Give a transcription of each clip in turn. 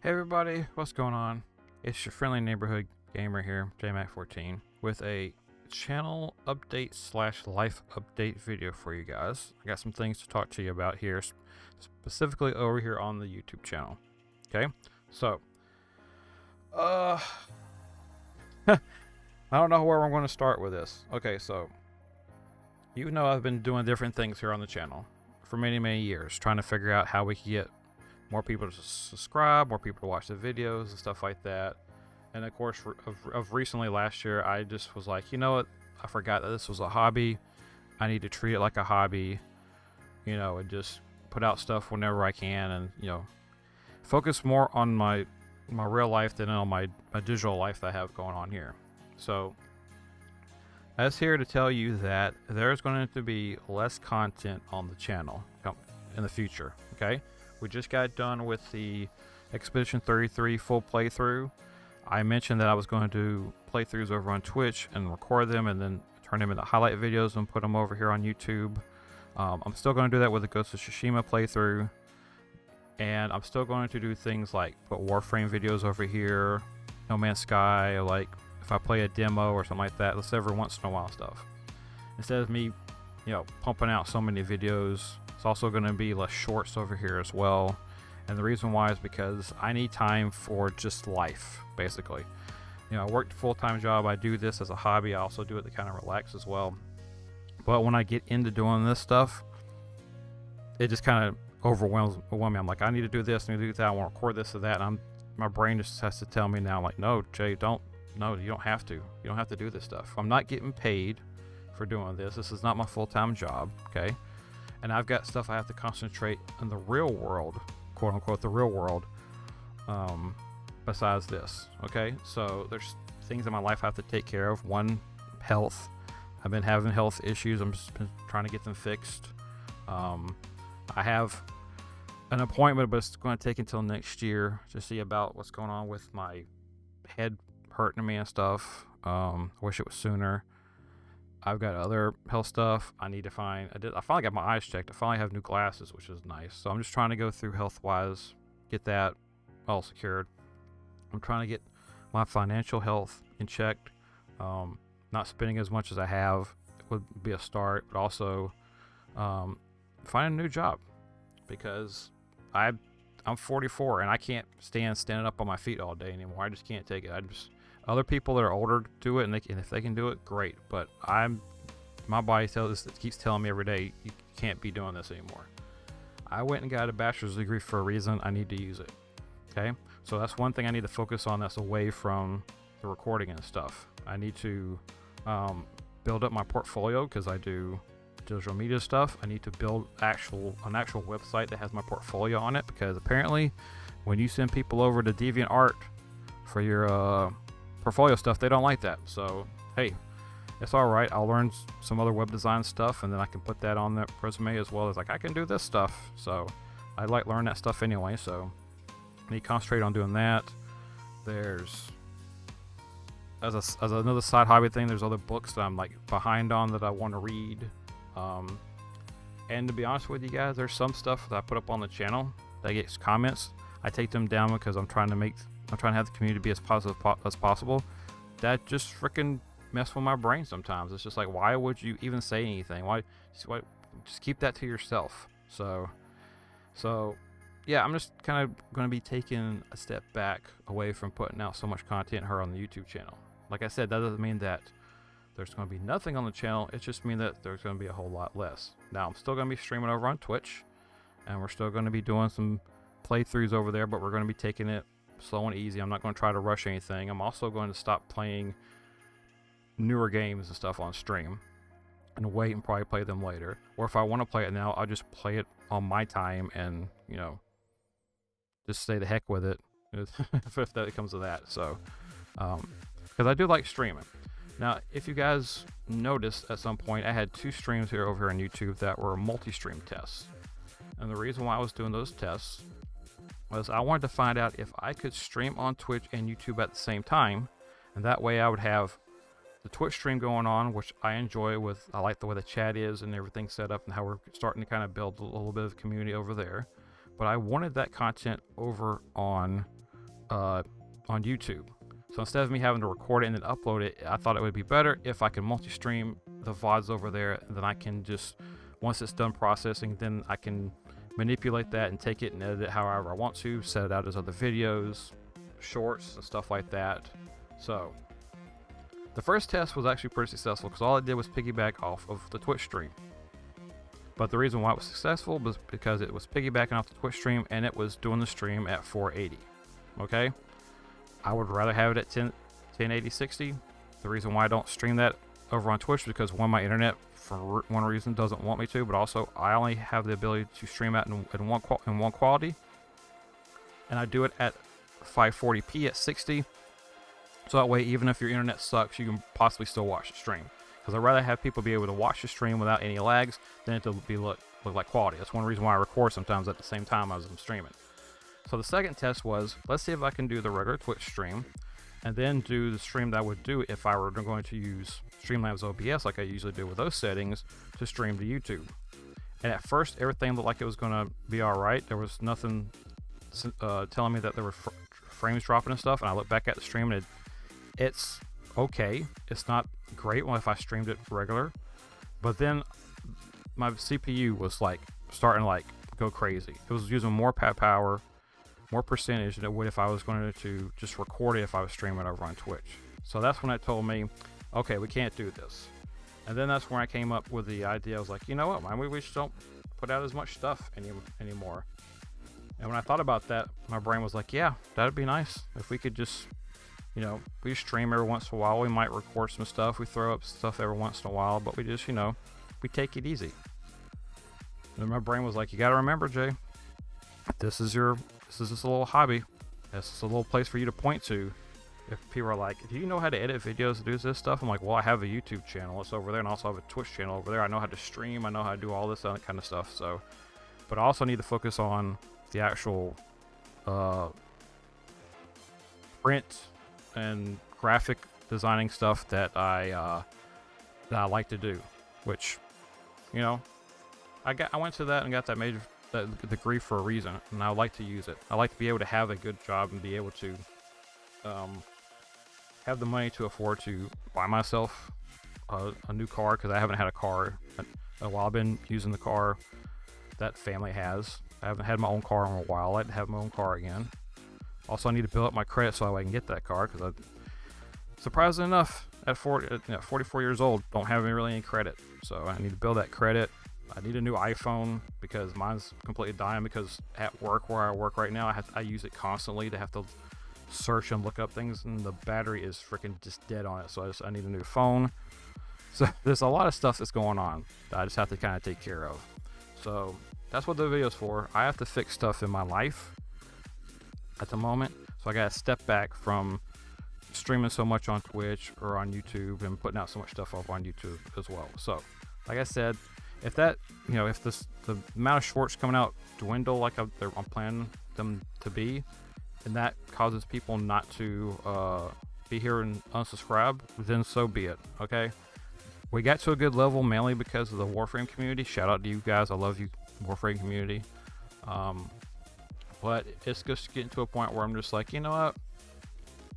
Hey everybody, what's going on? It's your friendly neighborhood gamer here, jMac14, with a channel update / life update video for you guys. I got some things to talk to you about here, specifically over here on the YouTube channel. Okay, so I don't know where I'm going to start with this. Okay, so you know I've been doing different things here on the channel for many years, trying to figure out how we can get more people to subscribe, more people to watch the videos and stuff like that. And of course, of recently last year, I just was like, you know what? I forgot that this was a hobby. I need to treat it like a hobby, and just put out stuff whenever I can, and focus more on my real life than on my digital life that I have going on here. So I was here to tell you that there's going to be less content on the channel in the future. Okay. We just got done with the Expedition 33 full playthrough. I mentioned that I was going to do playthroughs over on Twitch and record them and then turn them into highlight videos and put them over here on YouTube. I'm still going to do that with the Ghost of Tsushima playthrough. And I'm still going to do things like put Warframe videos over here, No Man's Sky, or like if I play a demo or something like that, that's every once in a while stuff. Instead of me, pumping out so many videos, it's also going to be less shorts over here as well. And the reason why is because I need time for just life, basically. I work a full-time job. I do this as a hobby. I also do it to kind of relax as well. But when I get into doing this stuff, it just kind of overwhelms me. I'm like, I need to do this, I need to do that, I want to record this or that. And my brain just has to tell me now, like, no, Jay, you don't have to. You don't have to do this stuff. I'm not getting paid for doing this. This is not my full-time job, okay? And I've got stuff I have to concentrate in the real world, quote unquote, the real world, besides this. Okay, so there's things in my life I have to take care of. One, health. I've been having health issues. I'm just been trying to get them fixed. I have an appointment, but it's going to take until next year to see about what's going on with my head hurting me and stuff. I wish it was sooner. I've got other health stuff I need to find. I finally got my eyes checked. I finally have new glasses, which is nice. So I'm just trying to go through health-wise, get that all secured. I'm trying to get my financial health in check. Not spending as much as I have would be a start, but also find a new job, because I'm 44 and I can't standing up on my feet all day anymore. I just can't take it. Other people that are older do it, and if they can do it, great. But my body keeps telling me every day, you can't be doing this anymore. I went and got a bachelor's degree for a reason. I need to use it. Okay, so that's one thing I need to focus on. That's away from the recording and stuff. I need to build up my portfolio, because I do digital media stuff. I need to build an actual website that has my portfolio on it, because apparently, when you send people over to DeviantArt for your portfolio stuff, they don't like that. So hey, it's all right. I'll learn some other web design stuff, and then I can put that on that resume, as well as like I can do this stuff. So I like learn that stuff anyway. So I need to concentrate on doing that. There's as another side hobby thing, there's other books that I'm like behind on that I want to read. And to be honest with you guys, there's some stuff that I put up on the channel that gets comments. I take them down because I'm trying to have the community be as positive as possible. That just freaking mess with my brain sometimes. It's just like, why would you even say anything? Why just keep that to yourself? So yeah, I'm just kind of going to be taking a step back away from putting out so much content here on the YouTube channel. Like I said, that doesn't mean that there's going to be nothing on the channel. It just means that there's going to be a whole lot less. Now, I'm still going to be streaming over on Twitch, and we're still going to be doing some playthroughs over there, but we're going to be taking it slow and easy. I'm not going to try to rush anything. I'm also going to stop playing newer games and stuff on stream and wait and probably play them later. Or if I want to play it now, I'll just play it on my time and, just stay the heck with it if that comes to that. So, because I do like streaming. Now, if you guys noticed at some point, I had 2 streams over here on YouTube that were multi-stream tests. And the reason why I was doing those tests was I wanted to find out if I could stream on Twitch and YouTube at the same time, and that way I would have the Twitch stream going on, which I enjoy. I like the way the chat is and everything set up, and how we're starting to kind of build a little bit of community over there. But I wanted that content over on on YouTube. So instead of me having to record it and then upload it, I thought it would be better if I can multi-stream the VODs over there. Then I can just, once it's done processing, then I can manipulate that and take it and edit it however I want to, set it out as other videos, shorts, and stuff like that. So the first test was actually pretty successful because all it did was piggyback off of the Twitch stream. But the reason why it was successful was because it was piggybacking off the Twitch stream and it was doing the stream at 480. Okay? I would rather have it at 1080 60. The reason why I don't stream that over on Twitch is because one, my internet for one reason doesn't want me to, but also I only have the ability to stream out in one quality, and I do it at 540p at 60. So that way, even if your internet sucks, you can possibly still watch the stream. Because I'd rather have people be able to watch the stream without any lags than it to look like quality. That's one reason why I record sometimes at the same time as I'm streaming. So the second test was, let's see if I can do the regular Twitch stream and then do the stream that I would do if I were going to use Streamlabs OBS like I usually do with those settings to stream to YouTube. And at first, everything looked like it was going to be all right. There was nothing telling me that there were frames dropping and stuff. And I look back at the stream and it's okay. It's not great if I streamed it regular. But then my CPU was like starting to like go crazy. It was using more power, more percentage than it would if I was going to just record it if I was streaming over on Twitch. So that's when it told me, okay, we can't do this. And then that's when I came up with the idea. I was like, you know what, maybe we just don't put out as much stuff anymore. And when I thought about that, my brain was like, yeah, that'd be nice if we could just, we stream every once in a while. We might record some stuff. We throw up stuff every once in a while, but we just, we take it easy. And my brain was like, you got to remember, Jay, this is just a little hobby. This is a little place for you to point to. If people are like, do you know how to edit videos, do this stuff? I'm like, well, I have a YouTube channel. It's over there, and I also have a Twitch channel over there. I know how to stream. I know how to do all this other kind of stuff. So, but I also need to focus on the actual print and graphic designing stuff that I like to do. Which, I went to that and got that degree for a reason, and I like to use it. I like to be able to have a good job and be able to have the money to afford to buy myself a new car, because I haven't had a car while I've been using the car that family has. I haven't had my own car in a while. I'd like to have my own car again. Also, I need to build up my credit so I can get that car, because surprisingly enough, at 44 years old, don't have really any credit. So I need to build that credit. I need a new iPhone because mine's completely dying, because at work where I work right now, I use it constantly to have to search and look up things, and the battery is freaking just dead on it. So I need a new phone. So there's a lot of stuff that's going on that I just have to kind of take care of. So that's what the video's for. I have to fix stuff in my life at the moment. So I got to step back from streaming so much on Twitch or on YouTube and putting out so much stuff up on YouTube as well. So like I said, if that, if the amount of shorts coming out dwindle like I'm planning them to be, and that causes people not to be here and unsubscribe, then so be it. Okay, we got to a good level mainly because of the Warframe community. Shout out to you guys. I love you, Warframe community. But it's just getting to a point where I'm just like, you know what?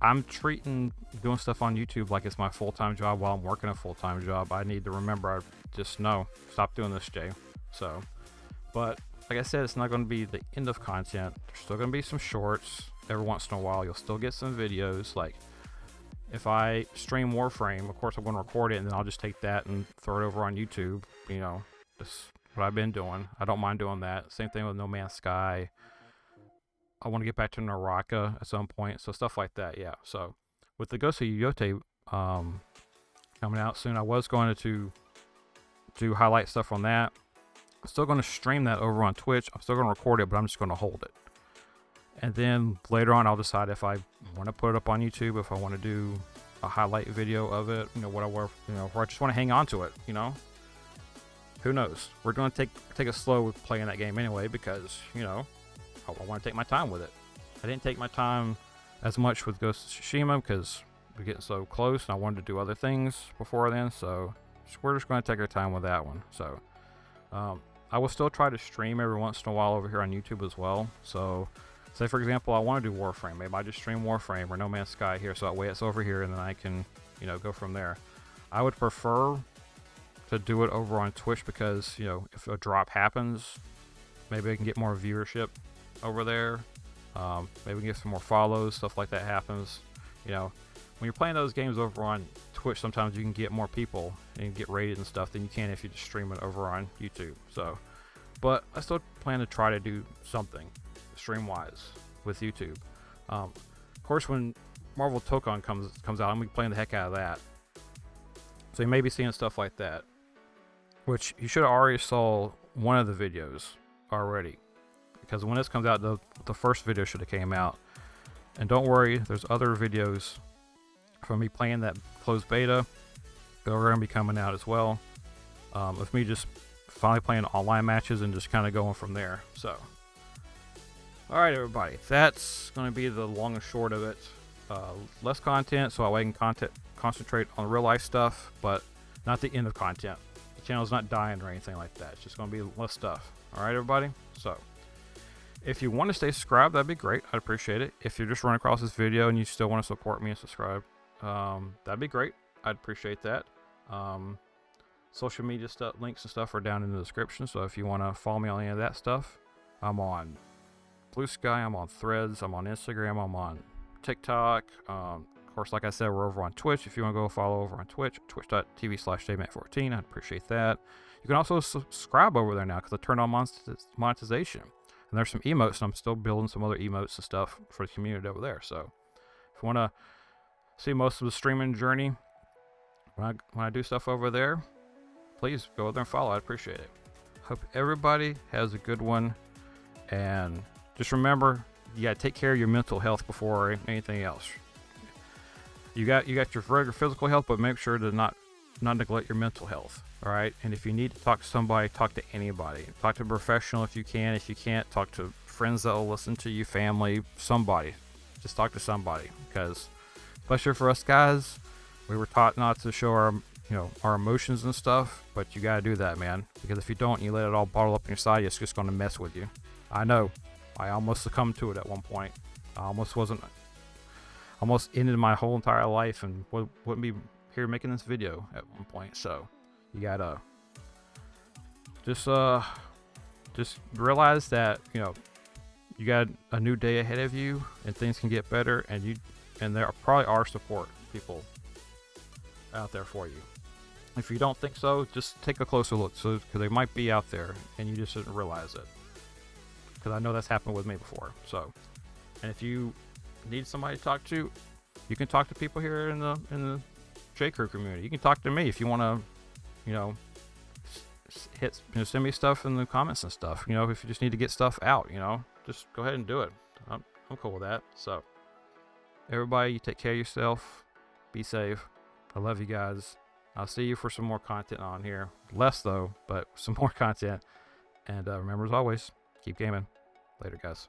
I'm treating doing stuff on YouTube like it's my full-time job while I'm working a full-time job. I need to remember, stop doing this, Jay. So, but like I said, it's not going to be the end of content. There's still going to be some shorts every once in a while. You'll still get some videos. Like if I stream Warframe, of course I'm going to record it, and then I'll just take that and throw it over on YouTube. That's what I've been doing. I don't mind doing that. Same thing with No Man's Sky. I want to get back to Naraka at some point, so stuff like that. Yeah. So with the Ghost of Yote coming out soon, I was going to do highlight stuff on that. I'm still going to stream that over on Twitch. I'm still going to record it, but I'm just going to hold it. And then later on, I'll decide if I want to put it up on YouTube, if I want to do a highlight video of it, whatever, or I just want to hang on to it, Who knows? We're going to take it slow with playing that game anyway, because, I want to take my time with it. I didn't take my time as much with Ghost of Tsushima because we're getting so close, and I wanted to do other things before then, so we're just going to take our time with that one. So I will still try to stream every once in a while over here on YouTube as well. So say for example, I want to do Warframe. Maybe I just stream Warframe or No Man's Sky here, so that way it's over here, and then I can, you know, go from there. I would prefer to do it over on Twitch because, you know, if a drop happens, maybe I can get more viewership over there. Maybe we can get some more follows, stuff like that happens. You know, when you're playing those games over on Twitch, sometimes you can get more people and get rated and stuff than you can if you just stream it over on YouTube. So, but I still plan to try to do something stream-wise with YouTube. Of course, when Marvel Tokon comes out, I'm gonna be playing the heck out of that. So you may be seeing stuff like that, which you should have already saw one of the videos already, because when this comes out, the first video should have came out. And don't worry, there's other videos from me playing that closed beta that are going to be coming out as well, of me just finally playing online matches and just kind of going from there. So alright everybody, that's going to be the long and short of it. Less content so I can concentrate on real life stuff, but not the end of content. The channel's not dying or anything like that. It's just going to be less stuff. Alright everybody, so if you want to stay subscribed, that'd be great. I'd appreciate it. If you're just running across this video and you still want to support me and subscribe, that'd be great. I'd appreciate that. Social media stuff, links and stuff are down in the description, so if you want to follow me on any of that stuff, I'm on Blue Sky, I'm on Threads, I'm on Instagram, I'm on TikTok. Of course, like I said, we're over on Twitch. If you want to go follow over on Twitch, twitch.tv/jmac14, I'd appreciate that. You can also subscribe over there now because I turned on monetization. And there's some emotes, and I'm still building some other emotes and stuff for the community over there. So if you want to see most of the streaming journey when I do stuff over there, please go over there and follow. I'd appreciate it. Hope everybody has a good one. And just remember, you got to take care of your mental health before anything else. You got your regular physical health, but make sure to not neglect your mental health. All right, and if you need to talk to somebody, talk to anybody. Talk to a professional if you can. If you can't, talk to friends that will listen to you, family, somebody. Just talk to somebody, because especially for us guys, we were taught not to show our emotions and stuff, but you gotta do that, man. Because if you don't, you let it all bottle up inside you, it's just gonna mess with you. I know. I almost succumbed to it at one point. I almost ended my whole entire life and wouldn't be here making this video at one point. So you gotta just realize that, you know, you got a new day ahead of you and things can get better, and there probably are support people out there for you. If you don't think so, just take a closer look, because they might be out there and you just didn't realize it, because I know that's happened with me before. So, and if you need somebody to talk to, you can talk to people here in the J Crew community. You can talk to me if you want to, you know, send me stuff in the comments and stuff. You know, if you just need to get stuff out, you know, just go ahead and do it. I'm cool with that. So everybody, you take care of yourself. Be safe. I love you guys. I'll see you for some more content on here. Less though, but some more content. And remember, as always, keep gaming. Later, guys.